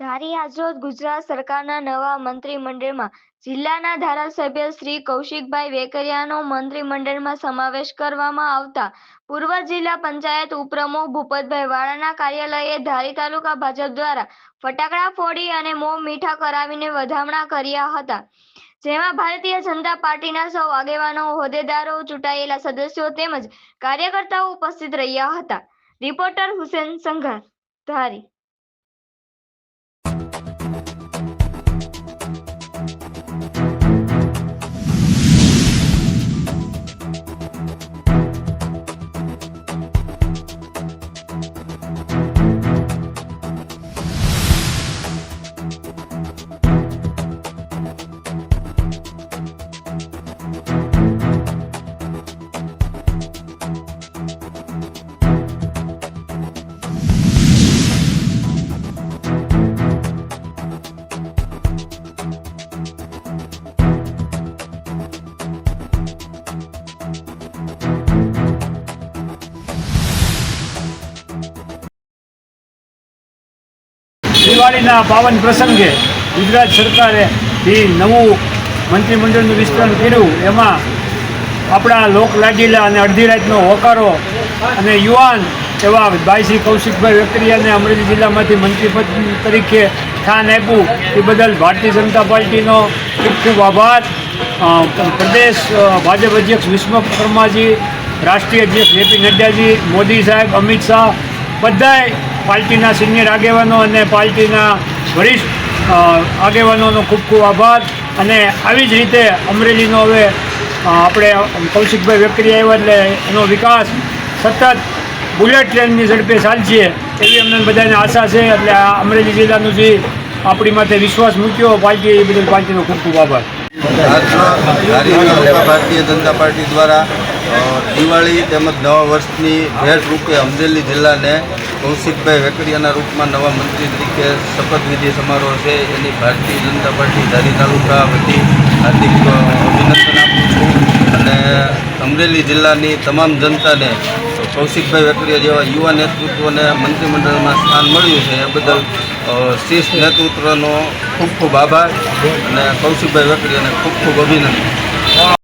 ધારી આજરોજ ગુજરાત સરકારના નવા મંત્રીમંડળમાં જિલ્લાના ધારાસભ્ય શ્રી કૌશિકભાઈ વેકરિયાનો મંત્રીમંડળમાં સમાવેશ કરવામાં આવતા પૂર્વ જિલ્લા પંચાયત ઉપપ્રમુખ ભૂપતભાઈ વાળાના કાર્યાલયે ધારી તાલુકા ભાજપ દ્વારા ફટાકડા ફોડી અને મોં મીઠા કરાવીને વધામણા કર્યા હતા, જેમાં ભારતીય જનતા પાર્ટીના સૌ આગેવાનો, હોદ્દેદારો, ચૂંટાયેલા સદસ્યો તેમજ કાર્યકર્તાઓ ઉપસ્થિત રહ્યા હતા। રિપોર્ટર હુસેન સંઘાર, ધારી। દિવાળીના પાવન પ્રસંગે ગુજરાત સરકારે જે નવું મંત્રીમંડળનું વિસ્તરણ કર્યું એમાં આપણા લોકલાડીલા અને અડધી રાતનો હોકારો અને યુવાન એવા ભાઈ શ્રી કૌશિકભાઈ વેકરિયાને અમરેલી જિલ્લામાંથી મંત્રીપદ તરીકે સ્થાન આપ્યું એ બદલ ભારતીય જનતા પાર્ટીનો ખૂબ ખૂબ આભાર। પ્રદેશ ભાજપ અધ્યક્ષ વિશ્વકર્માજી, રાષ્ટ્રીય અધ્યક્ષ જેપી નડ્ડાજી, મોદી સાહેબ, અમિત શાહ, બધાય પાર્ટીના સિનિયર આગેવાનો અને પાર્ટીના વરિષ્ઠ આગેવાનોનો ખૂબ ખૂબ આભાર। અને આવી જ રીતે અમરેલીનો હવે આપણે કૌશિકભાઈ વેકરિયા આવ્યા એટલે એનો વિકાસ સતત બુલેટ ટ્રેનની ઝડપે ચાલશે એવી અમને બધાને આશા છે। એટલે આ અમરેલી જિલ્લાનું જે આપણી માથે વિશ્વાસ મૂક્યો પાર્ટી એ બદલ પાર્ટીનો ખૂબ ખૂબ આભાર। ભારતીય જનતા પાર્ટી દ્વારા દિવાળી તેમજ નવા વર્ષની ભેટ રૂપે અમરેલી જિલ્લાને કૌશિકભાઈ વેકરિયાના રૂપમાં નવા મંત્રી તરીકે શપથવિધિ સમારોહ છે એની ભારતીય જનતા પાર્ટી ધારી તાલુકા વતી હાર્દિક અભિનંદન આપું છું અને અમરેલી જિલ્લાની તમામ જનતાને કૌશિકભાઈ વેકરિયા જેવા યુવા નેતૃત્વને મંત્રીમંડળમાં સ્થાન મળ્યું છે એ બદલ શીર્ષ નેતૃત્વનો ખૂબ ખૂબ આભાર અને કૌશિકભાઈ વેકરિયાને ખૂબ ખૂબ અભિનંદન।